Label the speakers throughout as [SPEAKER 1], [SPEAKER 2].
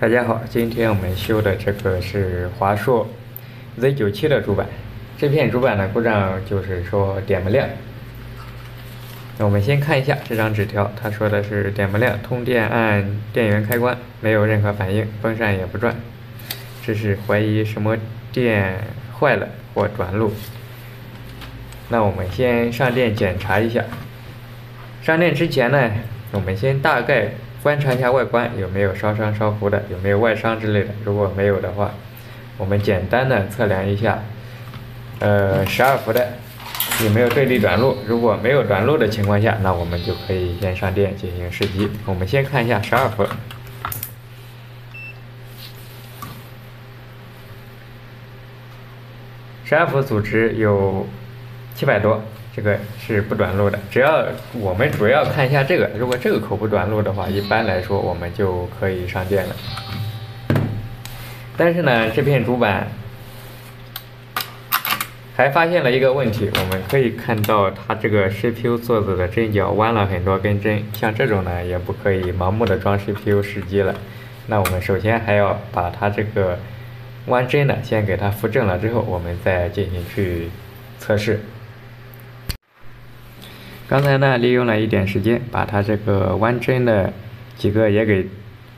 [SPEAKER 1] 大家好，今天我们修的这个是华硕 Z97的主板。这片主板的故障就是说点不亮。那我们先看一下这张纸条，它说的是点不亮，通电按电源开关没有任何反应，风扇也不转，这是怀疑什么电坏了或短路。那我们先上电检查一下。上电之前呢，我们先大概观察一下外观有没有烧伤烧糊的，有没有外伤之类的。如果没有的话，我们简单的测量一下，12伏的有没有对立短路。如果没有短路的情况下，那我们就可以先上电进行试机。我们先看一下12伏，12伏阻值有700多。这个是不短路的，只要我们主要看一下这个，如果这个口不短路的话，一般来说我们就可以上电了。但是呢，这片主板还发现了一个问题，我们可以看到它这个 CPU 座子的针脚弯了很多根针，像这种呢也不可以盲目的装 CPU 试机了。那我们首先还要把它这个弯针呢先给它扶正了之后，我们再进行去测试。刚才呢，利用了一点时间，把它这个弯针的几个也给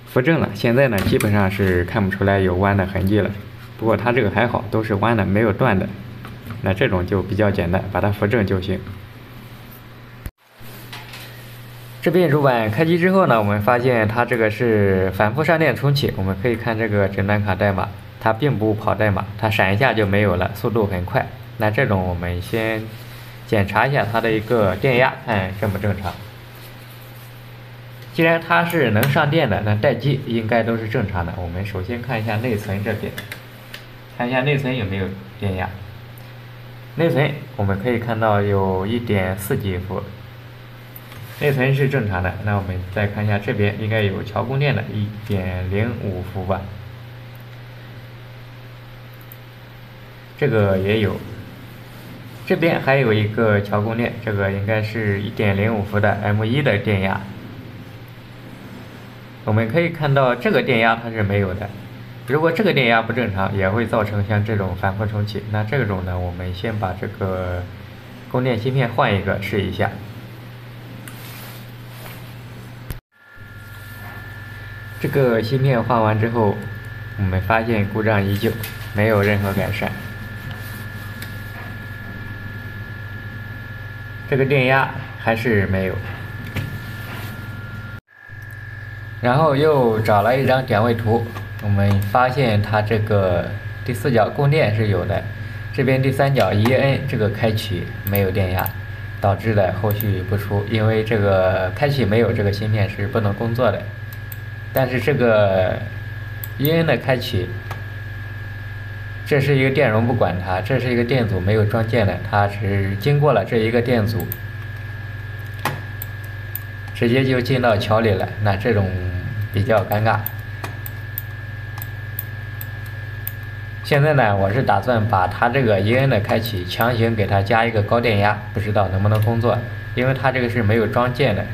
[SPEAKER 1] 扶正了。现在呢，基本上是看不出来有弯的痕迹了。不过它这个还好，都是弯的，没有断的。那这种就比较简单，把它扶正就行。这片主板开机之后呢，我们发现它这个是反复上电重启。我们可以看这个诊断卡代码，它并不跑代码，它闪一下就没有了，速度很快。那这种我们先检查一下它的一个电压，看正不正常。既然它是能上电的，那待机应该都是正常的。我们首先看一下内存这边，看一下内存有没有电压。内存我们可以看到有1.4几伏，内存是正常的。那我们再看一下这边，应该有桥供电的1.05伏吧，这个也有。这边还有一个桥供电，这个应该是1.05伏的 M1 的电压。我们可以看到这个电压它是没有的。如果这个电压不正常，也会造成像这种反复重启。那这种呢，我们先把这个供电芯片换一个试一下。这个芯片换完之后，我们发现故障依旧，没有任何改善。这个电压还是没有，然后又找了一张点位图，我们发现它这个第4角供电是有的，这边第3角 EN 这个开启没有电压，导致的后续不出，因为这个开启没有，这个芯片是不能工作的。但是这个 EN 的开启，这是一个电容不管它，这是一个电阻没有装键的，它只经过了这一个电阻，直接就进到桥里了，那这种比较尴尬。现在呢，我是打算把它这个 EN 的开启强行给它加一个高电压，不知道能不能工作，因为它这个是没有装键的。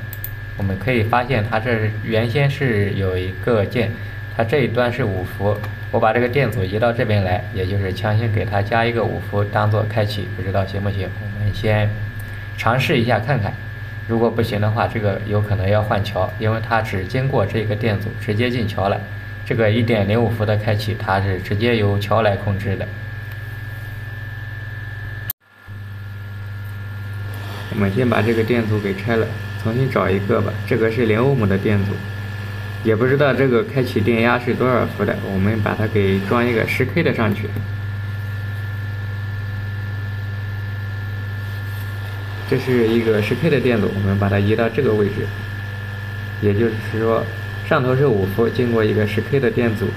[SPEAKER 1] 我们可以发现它这原先是有一个键，它这一端是5伏，我把这个电阻移到这边来，也就是强行给它加一个5伏当做开启，不知道行不行？我们先尝试一下看看，如果不行的话，这个有可能要换桥，因为它只经过这个电阻直接进桥了。这个1.05伏的开启，它是直接由桥来控制的。我们先把这个电阻给拆了，重新找一个吧。这个是0欧姆的电阻。也不知道这个开启电压是多少伏的，我们把它给装一个10K 的上去。这是一个10K 的电阻，我们把它移到这个位置，也就是说上头是5伏，经过一个10K 的电阻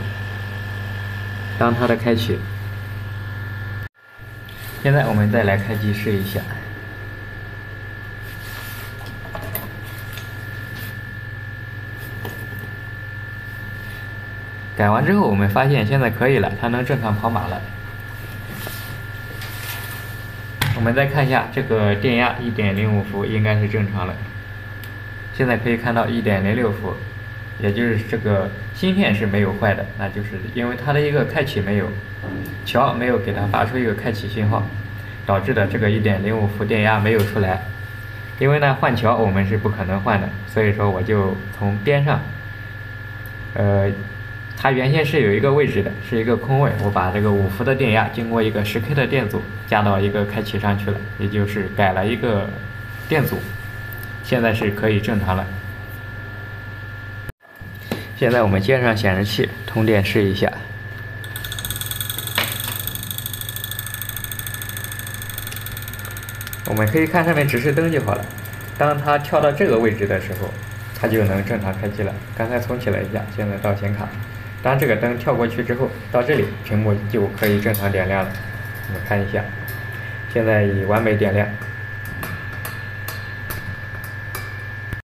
[SPEAKER 1] 当它的开启。现在我们再来开机试一下。改完之后，我们发现现在可以了，它能正常跑马了。我们再看一下这个电压1.05伏，应该是正常了。现在可以看到1.06伏，也就是这个芯片是没有坏的，那就是因为它的一个开启没有，桥没有给它发出一个开启信号，导致的这个1.05伏电压没有出来。因为呢换桥我们是不可能换的，所以说我就从边上，它原先是有一个位置的，是一个空位，我把这个5伏的电压经过一个10K 的电阻加到一个开启上去了，也就是改了一个电阻，现在是可以正常了。现在我们接上显示器，通电试一下。我们可以看上面指示灯就好了。当它跳到这个位置的时候，它就能正常开机了。刚才重启了一下，现在到显卡。当这个灯跳过去之后，到这里屏幕就可以正常点亮了。我们看一下，现在已完美点亮。